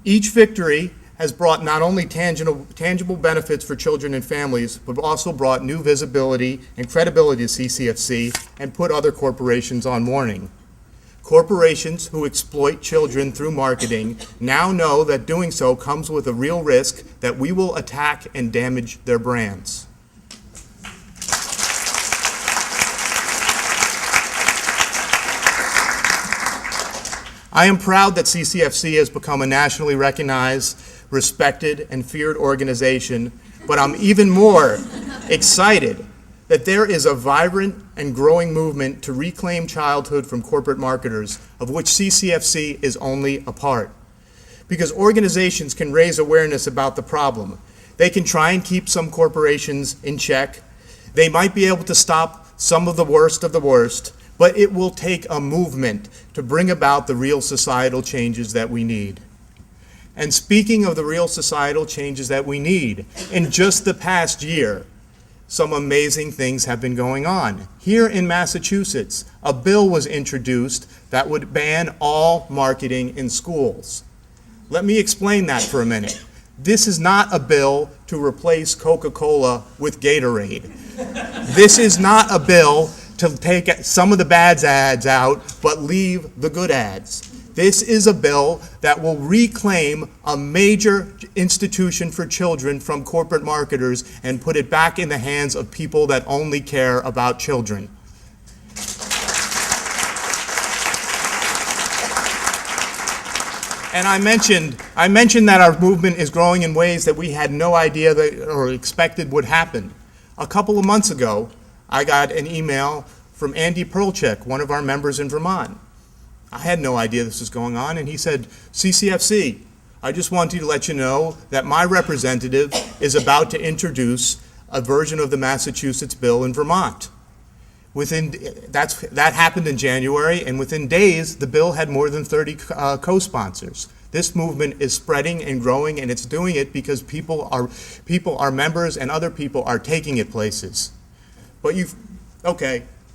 Each victory has brought not only tangible benefits for children and families, but also brought new visibility and credibility to CCFC and put other corporations on warning. Corporations who exploit children through marketing now know that doing so comes with a real risk that we will attack and damage their brands. I am proud that CCFC has become a nationally recognized, respected, and feared organization, but I'm even more excited that there is a vibrant and growing movement to reclaim childhood from corporate marketers, of which CCFC is only a part. Because organizations can raise awareness about the problem. They can try and keep some corporations in check. They might be able to stop some of the worst, but it will take a movement to bring about the real societal changes that we need. And speaking of the real societal changes that we need, in just the past year, some amazing things have been going on. Here in Massachusetts, a bill was introduced that would ban all marketing in schools. Let me explain that for a minute. This is not a bill to replace Coca-Cola with Gatorade. This is not a bill to take some of the bad ads out, but leave the good ads. This is a bill that will reclaim a major institution for children from corporate marketers and put it back in the hands of people that only care about children. And I mentioned that our movement is growing in ways that we had no idea that or expected would happen. A couple of months ago, I got an email from Andy Perlchek, one of our members in Vermont. I had no idea this was going on, and he said, CCFC, I just wanted to let you know that my representative is about to introduce a version of the Massachusetts bill in Vermont. That happened in January, and within days, the bill had more than 30 co-sponsors. This movement is spreading and growing, and it's doing it because people are members and other people are taking it places. But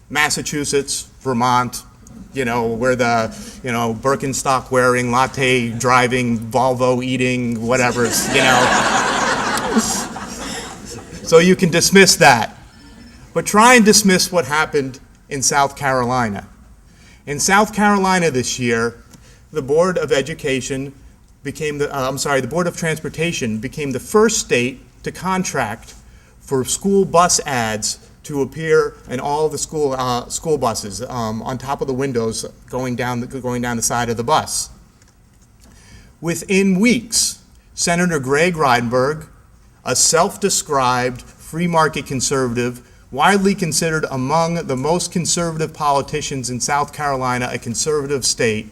Massachusetts, Vermont, we're the, Birkenstock wearing, latte driving, Volvo eating, whatever, So you can dismiss that. But try and dismiss what happened in South Carolina. In South Carolina this year, the Board of Education the Board of Transportation became the first state to contract for school bus ads to appear in all the school buses on top of the windows going down the side of the bus. Within weeks, Senator Greg Reinberg, a self-described free market conservative, widely considered among the most conservative politicians in South Carolina, a conservative state,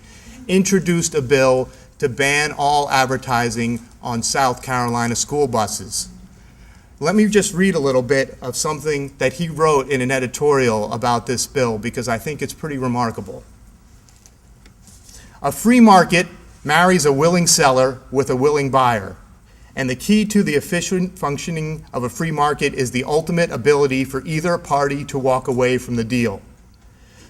introduced a bill to ban all advertising on South Carolina school buses. Let me just read a little bit of something that he wrote in an editorial about this bill, because I think it's pretty remarkable. A free market marries a willing seller with a willing buyer, and the key to the efficient functioning of a free market is the ultimate ability for either party to walk away from the deal.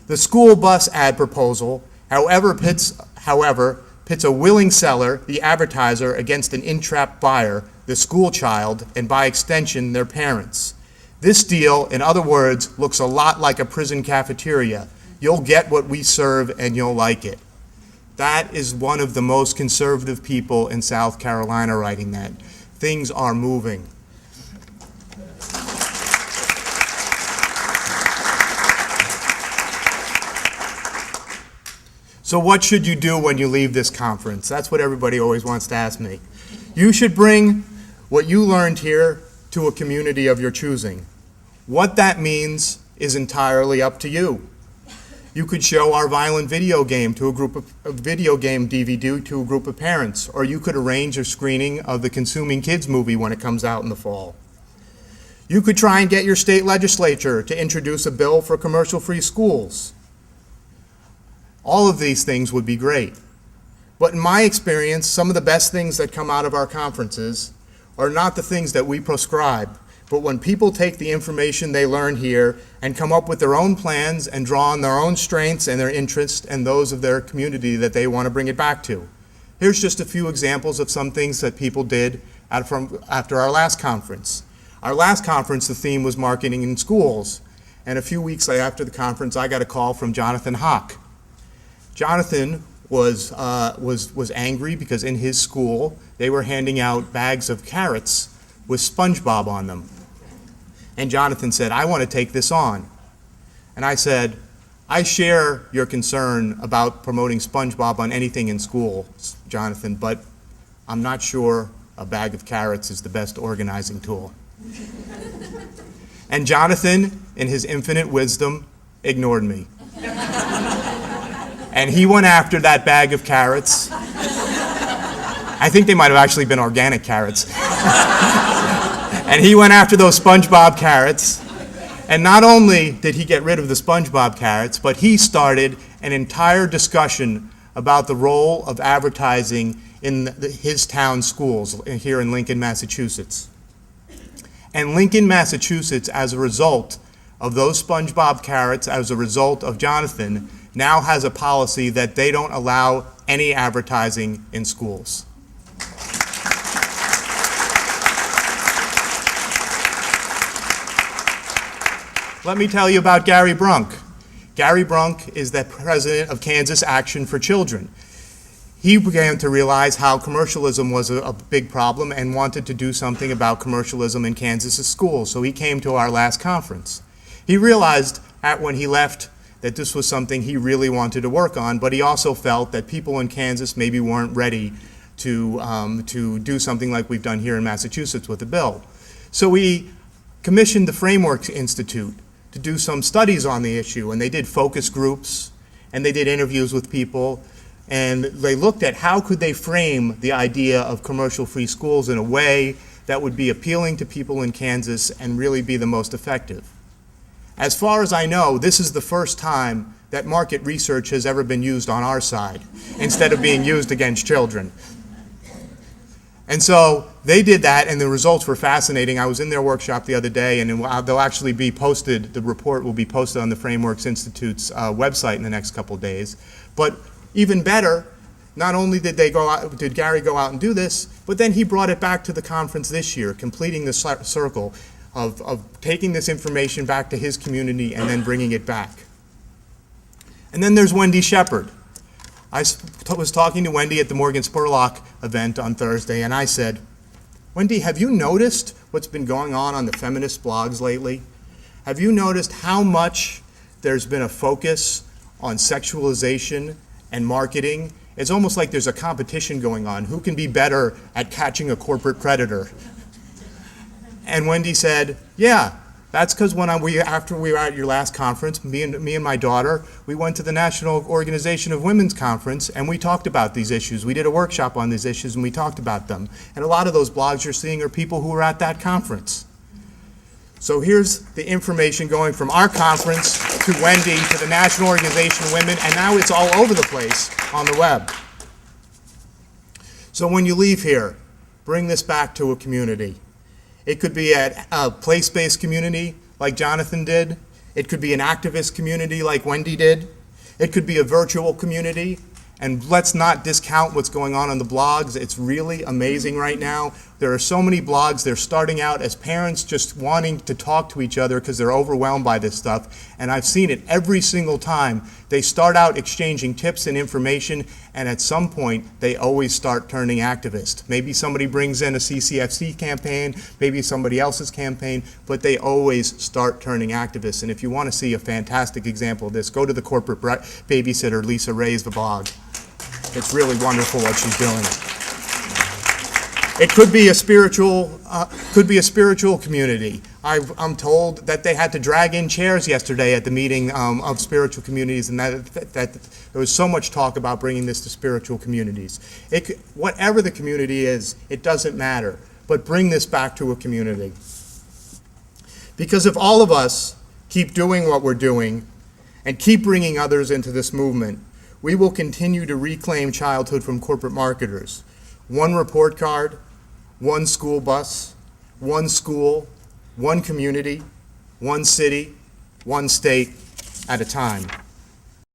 The school bus ad proposal, however, pits a willing seller, the advertiser, against an entrapped buyer, the school child, and by extension, their parents. This deal, in other words, looks a lot like a prison cafeteria. You'll get what we serve and you'll like it. That is one of the most conservative people in South Carolina writing that. Things are moving. So what should you do when you leave this conference? That's what everybody always wants to ask me. You should bring what you learned here to a community of your choosing. What that means is entirely up to you. You could show our violent video game to a video game DVD to a group of parents, or you could arrange a screening of the Consuming Kids movie when it comes out in the fall. You could try and get your state legislature to introduce a bill for commercial-free schools. All of these things would be great. But in my experience, some of the best things that come out of our conferences are not the things that we prescribe, but when people take the information they learn here and come up with their own plans and draw on their own strengths and their interests and those of their community that they want to bring it back to. Here's just a few examples of some things that people did after our last conference. Our last conference, the theme was marketing in schools. And a few weeks after the conference, I got a call from Jonathan Hawk. Jonathan was angry because in his school, they were handing out bags of carrots with SpongeBob on them. And Jonathan said, I want to take this on. And I said, I share your concern about promoting SpongeBob on anything in school, Jonathan, but I'm not sure a bag of carrots is the best organizing tool. And Jonathan, in his infinite wisdom, ignored me. And he went after that bag of carrots. I think they might have actually been organic carrots. And he went after those SpongeBob carrots. And not only did he get rid of the SpongeBob carrots, but he started an entire discussion about the role of advertising in his town schools here in Lincoln, Massachusetts. And Lincoln, Massachusetts, as a result of those SpongeBob carrots, as a result of Jonathan, now has a policy that they don't allow any advertising in schools. Let me tell you about Gary Brunk. Gary Brunk is the president of Kansas Action for Children. He began to realize how commercialism was a big problem and wanted to do something about commercialism in Kansas' schools, so he came to our last conference. He realized when he left that this was something he really wanted to work on, but he also felt that people in Kansas maybe weren't ready to do something like we've done here in Massachusetts with the bill. So we commissioned the Framework Institute to do some studies on the issue, and they did focus groups, and they did interviews with people, and they looked at how could they frame the idea of commercial-free schools in a way that would be appealing to people in Kansas and really be the most effective. As far as I know, this is the first time that market research has ever been used on our side instead of being used against children. And so they did that, and the results were fascinating. I was in their workshop the other day, and they'll actually be posted, the report will be posted on the Frameworks Institute's website in the next couple of days. But even better, not only did Gary go out and do this, but then he brought it back to the conference this year, completing the circle of taking this information back to his community and then bringing it back. And then there's Wendy Shepard. I was talking to Wendy at the Morgan Spurlock event on Thursday, and I said, Wendy, have you noticed what's been going on the feminist blogs lately? Have you noticed how much there's been a focus on sexualization and marketing? It's almost like there's a competition going on. Who can be better at catching a corporate predator? And Wendy said, yeah, that's because after we were at your last conference, me and my daughter, we went to the National Organization of Women's Conference, and we talked about these issues. We did a workshop on these issues, and we talked about them. And a lot of those blogs you're seeing are people who were at that conference. So here's the information going from our conference to Wendy to the National Organization of Women, and now it's all over the place on the web. So when you leave here, bring this back to a community. It could be a place-based community like Jonathan did. It could be an activist community like Wendy did. It could be a virtual community. And let's not discount what's going on the blogs. It's really amazing right now. There are so many blogs. They're starting out as parents just wanting to talk to each other because they're overwhelmed by this stuff. And I've seen it every single time. They start out exchanging tips and information, and at some point, they always start turning activist. Maybe somebody brings in a CCFC campaign, maybe somebody else's campaign, but they always start turning activists. And if you want to see a fantastic example of this, go to the corporate babysitter Lisa Ray's blog. It's really wonderful what she's doing. It could be a spiritual community. I'm told that they had to drag in chairs yesterday at the meeting of spiritual communities, and that there was so much talk about bringing this to spiritual communities. Whatever the community is, it doesn't matter, but bring this back to a community. Because if all of us keep doing what we're doing and keep bringing others into this movement, we will continue to reclaim childhood from corporate marketers. One report card, one school bus, one school, one community, one city, one state at a time.